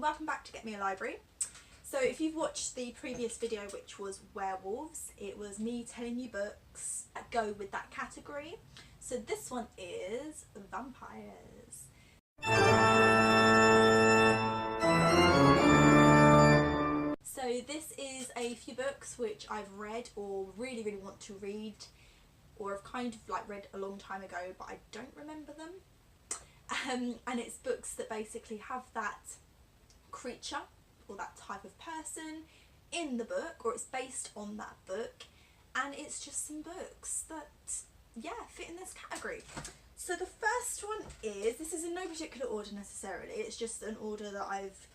welcome back to Get Me a Library. So if you've watched the previous video, which was werewolves, it was me telling you books that go with that category. So this one is vampires. So this is a few books which I've read or really want to read, or have kind of like read a long time ago but I don't remember them. And it's books that basically have that creature or that type of person in the book, or it's based on that book, and it's just some books that fit in this category. So the first one is, this is in no particular order necessarily, it's just an order that I've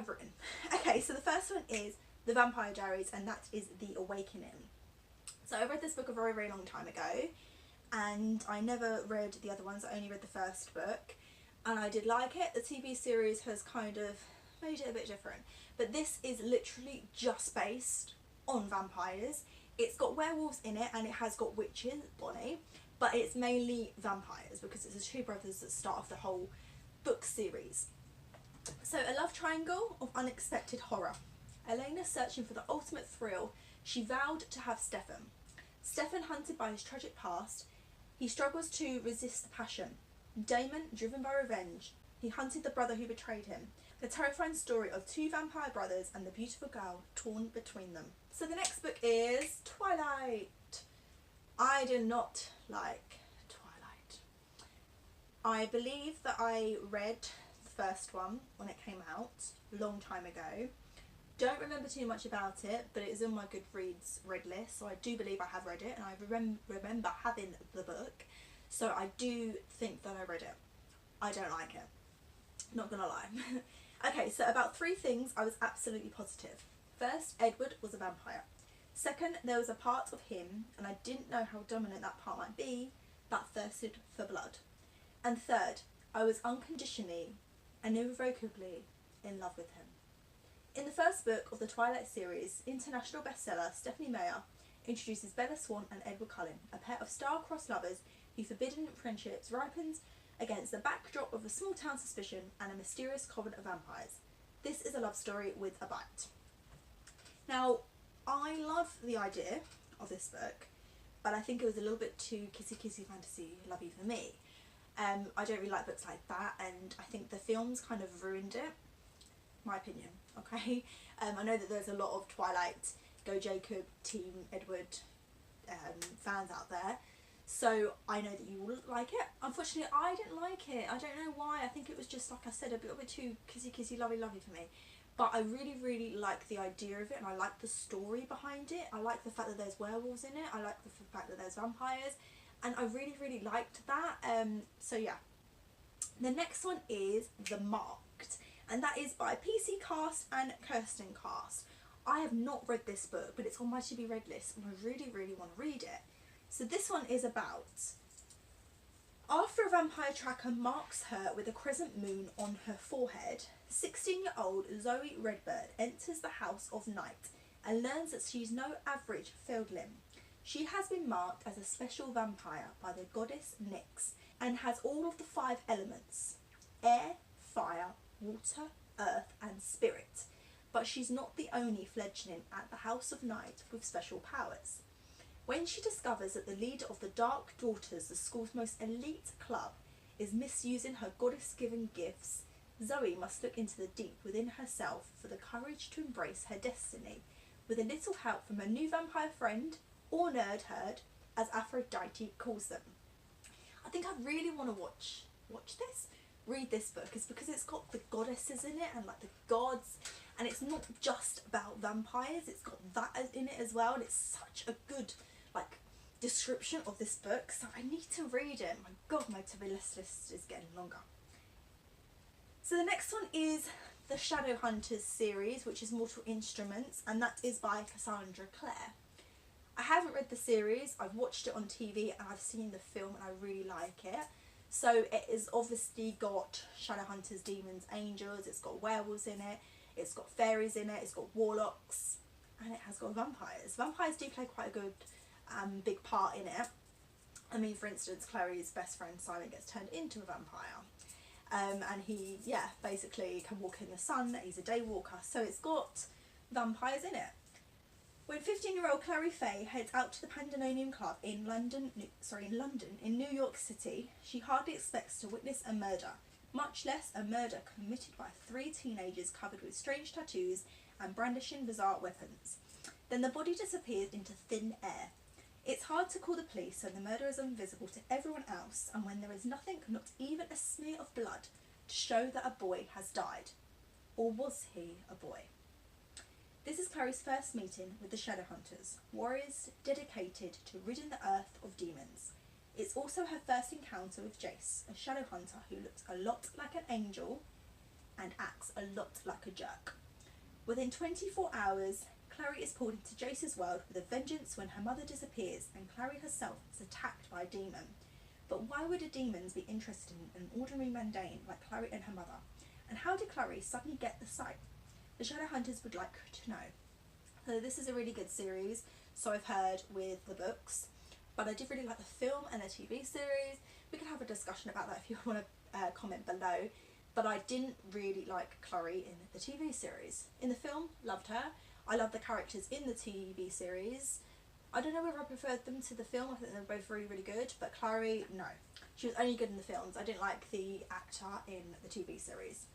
written. Okay, so the first one is The Vampire Diaries, and that is The Awakening. So I read this book a very long time ago, and I never read the other ones. I only read the first book, and I did like it. The TV series has kind of made it a bit different, but this is literally just based on vampires. It's got werewolves in it and it has got witches on it, but it's mainly vampires because it's the two brothers that start off the whole book series. So a love triangle of unexpected horror. Elena's searching for the ultimate thrill. She vowed to have Stefan. Stefan, hunted by his tragic past, he struggles to resist the passion. Damon, driven by revenge, he hunted the brother who betrayed him. The terrifying story of two vampire brothers and the beautiful girl torn between them. So the next book is Twilight. I did not like Twilight. I believe that I read the first one when it came out a long time ago. Don't remember too much about it, but it is on my Goodreads read list, so I do believe I have read it, and I remember having the book, so I do think that I read it. I don't like it, not gonna lie. Okay, so about three things I was absolutely positive. First, Edward was a vampire. Second, there was a part of him, and I didn't know how dominant that part might be, that thirsted for blood. And third, I was unconditionally and irrevocably in love with him. In the first book of the Twilight series, international bestseller Stephanie Meyer introduces Bella Swan and Edward Cullen, a pair of star-crossed lovers whose forbidden friendships ripens against the backdrop of a small-town suspicion and a mysterious coven of vampires. This is a love story with a bite. Now, I love the idea of this book, but I think it was a little bit too kissy fantasy lovey for me. I don't really like books like that, and I think the films kind of ruined it. My opinion, okay? I know that there's a lot of Twilight, Go Jacob, Team Edward fans out there, so I know that you will like it. Unfortunately, I didn't like it. I don't know why. I think it was just, like I said, a little bit too kissy lovey for me. But I really like the idea of it, and I like the story behind it. I like the fact that there's werewolves in it. I like the fact that there's vampires, and I really liked that. So yeah. The next one is The Marked, and that is by PC Cast and Kristin Cast. I have not read this book, but it's on my to-be read list, and I really want to read it. So this one is about, after a vampire tracker marks her with a crescent moon on her forehead, 16-year-old Zoe Redbird enters the House of Night and learns that she's no average fieldling. She has been marked as a special vampire by the goddess Nyx and has all of the 5 elements: air, fire, water, earth and spirit. But she's not the only fledgling at the House of Night with special powers. When she discovers that the leader of the Dark Daughters, the school's most elite club, is misusing her goddess-given gifts, Zoe must look into the deep within herself for the courage to embrace her destiny, with a little help from her new vampire friend, or nerd herd, as Aphrodite calls them. I think I really want to watch this, read this book, is because it's got the goddesses in it and like the gods, and it's not just about vampires, it's got that in it as well, and it's such a good like description of this book, so I need to read it. My god, my to-be list is getting longer. So the next one is the Shadowhunters series, which is Mortal Instruments, and that is by Cassandra Clare. I haven't read the series, I've watched it on TV and I've seen the film and I really like it. So it is obviously got Shadowhunters, demons, angels, it's got werewolves in it, it's got fairies in it, it's got warlocks, and it has got vampires. Vampires do play quite a good big part in it. I mean, for instance, Clary's best friend Simon gets turned into a vampire. and he, yeah, basically can walk in the sun. He's a day walker, so it's got vampires in it. When 15-year-old Clary Fay heads out to the Pandemonium Club in in New York City, she hardly expects to witness a murder, much less a murder committed by 3 teenagers covered with strange tattoos and brandishing bizarre weapons. Then the body disappears into thin air. It's hard to call the police, so the murder is invisible to everyone else, and when there is nothing, not even a smear of blood, to show that a boy has died. Or was he a boy? This is Clary's first meeting with the Shadowhunters, warriors dedicated to ridding the earth of demons. It's also her first encounter with Jace, a Shadowhunter who looks a lot like an angel and acts a lot like a jerk. Within 24 hours, Clary is pulled into Jace's world with a vengeance when her mother disappears and Clary herself is attacked by a demon. But why would a demons be interested in an ordinary mundane like Clary and her mother? And how did Clary suddenly get the sight? The Shadowhunters would like to know. So this is a really good series, so I've heard with the books, but I did really like the film and the TV series. We can have a discussion about that if you want to comment below. But I didn't really like Clary in the TV series. In the film, loved her. I love the characters in the TV series. I don't know whether I preferred them to the film. I think they're both really, really good. But Clary, no. She was only good in the films. I didn't like the actor in the TV series.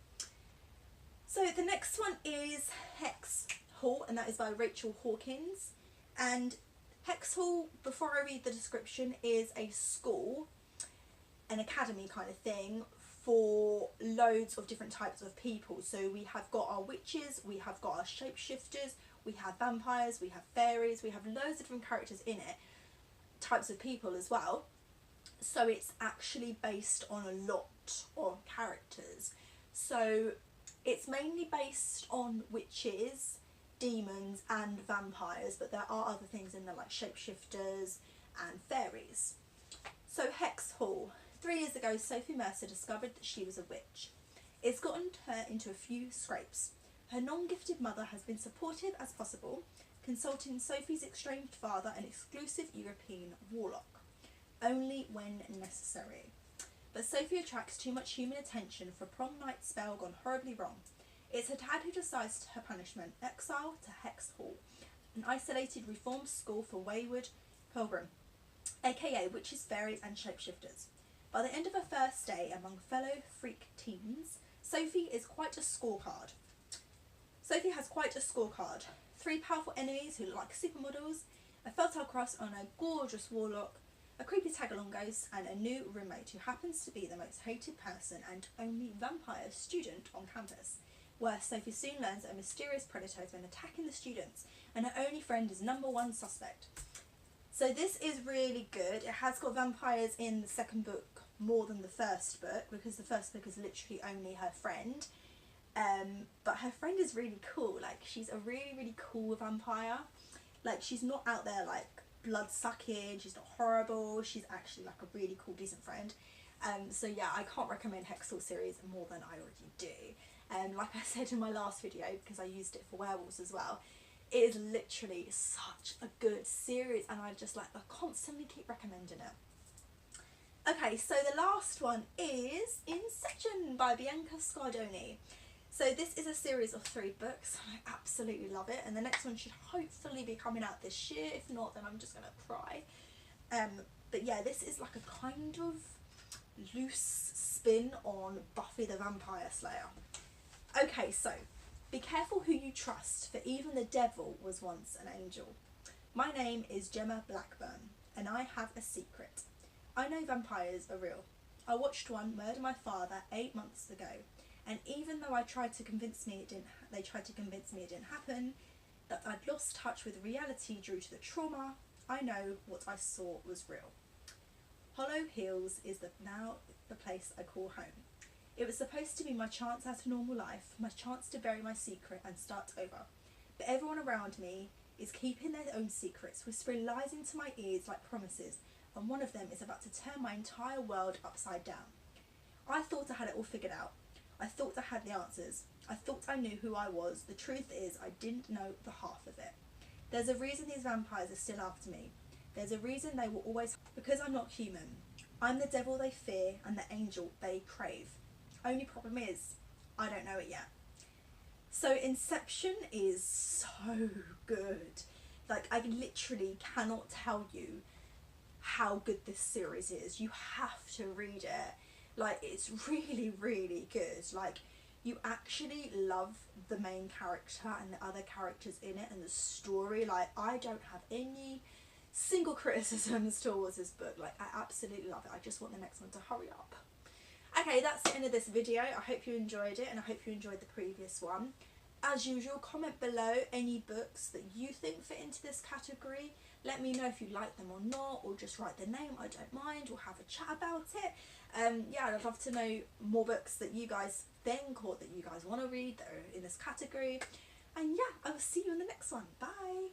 So the next one is Hex Hall, and that is by Rachel Hawkins. And Hex Hall, before I read the description, is a school, an academy kind of thing, for loads of different types of people. So we have got our witches, we have got our shapeshifters, we have vampires, we have fairies, we have loads of different characters in it, types of people as well. So it's actually based on a lot of characters. So it's mainly based on witches, demons and vampires, but there are other things in there like shapeshifters and fairies. So Hex Hall. 3 years ago, Sophie Mercer discovered that she was a witch. It's gotten her into a few scrapes. Her non-gifted mother has been supportive as possible, consulting Sophie's estranged father, an exclusive European warlock, only when necessary. But Sophie attracts too much human attention for a prom night spell gone horribly wrong. It's her dad who decides her punishment, exile to Hex Hall, an isolated reformed school for wayward pilgrim, aka witches, fairies and shapeshifters. By the end of her first day among fellow freak teens, Sophie has quite a scorecard. 3 powerful enemies who look like supermodels, a fertile crush on a gorgeous warlock, a creepy tag-along ghost, and a new roommate who happens to be the most hated person and only vampire student on campus, where Sophie soon learns that a mysterious predator has been attacking the students, and her only friend is #1 suspect. So this is really good. It has got vampires in the second book more than the first book, because the first book is literally only her friend. But her friend is really cool. Like, she's a really, really cool vampire. Like, she's not out there like blood sucking, she's not horrible, she's actually like a really cool, decent friend. So yeah, I can't recommend Hex Hall series more than I already do. Like I said in my last video, because I used it for werewolves as well, it is literally such a good series, and I just like, I constantly keep recommending it. Okay, so the last one is Inception by Bianca Scardoni. So this is a series of 3 books. I absolutely love it, and the next one should hopefully be coming out this year. If not, then I'm just gonna cry. But yeah, this is like a kind of loose spin on Buffy the Vampire Slayer. Okay, so be careful who you trust, for even the devil was once an angel. My name is Gemma Blackburn, and I have a secret. I know vampires are real. I watched one murder my father 8 months ago, and even though they tried to convince me it didn't happen, that I'd lost touch with reality due to the trauma, I know what I saw was real. Hollow Hills is now the place I call home. It was supposed to be my chance at a normal life, my chance to bury my secret and start over. But everyone around me is keeping their own secrets, whispering lies into my ears like promises, and one of them is about to turn my entire world upside down. I thought I had it all figured out. I thought I had the answers. I thought I knew who I was. The truth is, I didn't know the half of it. There's a reason these vampires are still after me. There's a reason they will always... Because I'm not human. I'm the devil they fear and the angel they crave. Only problem is, I don't know it yet. So Inception is so good. Like, I literally cannot tell you how good this series is. You have to read it. Like, it's really, really good. Like, you actually love the main character and the other characters in it and the story. Like, I don't have any single criticisms towards this book. Like, I absolutely love it. I just want the next one to hurry up. Okay, that's the end of this video. I hope you enjoyed it, and I hope you enjoyed the previous one. As usual, comment below any books that you think fit into this category. Let me know if you like them or not, or just write the name, I don't mind, or have a chat about it. Yeah, I'd love to know more books that you guys think or that you guys want to read that are in this category. And yeah, I will see you in the next one. Bye!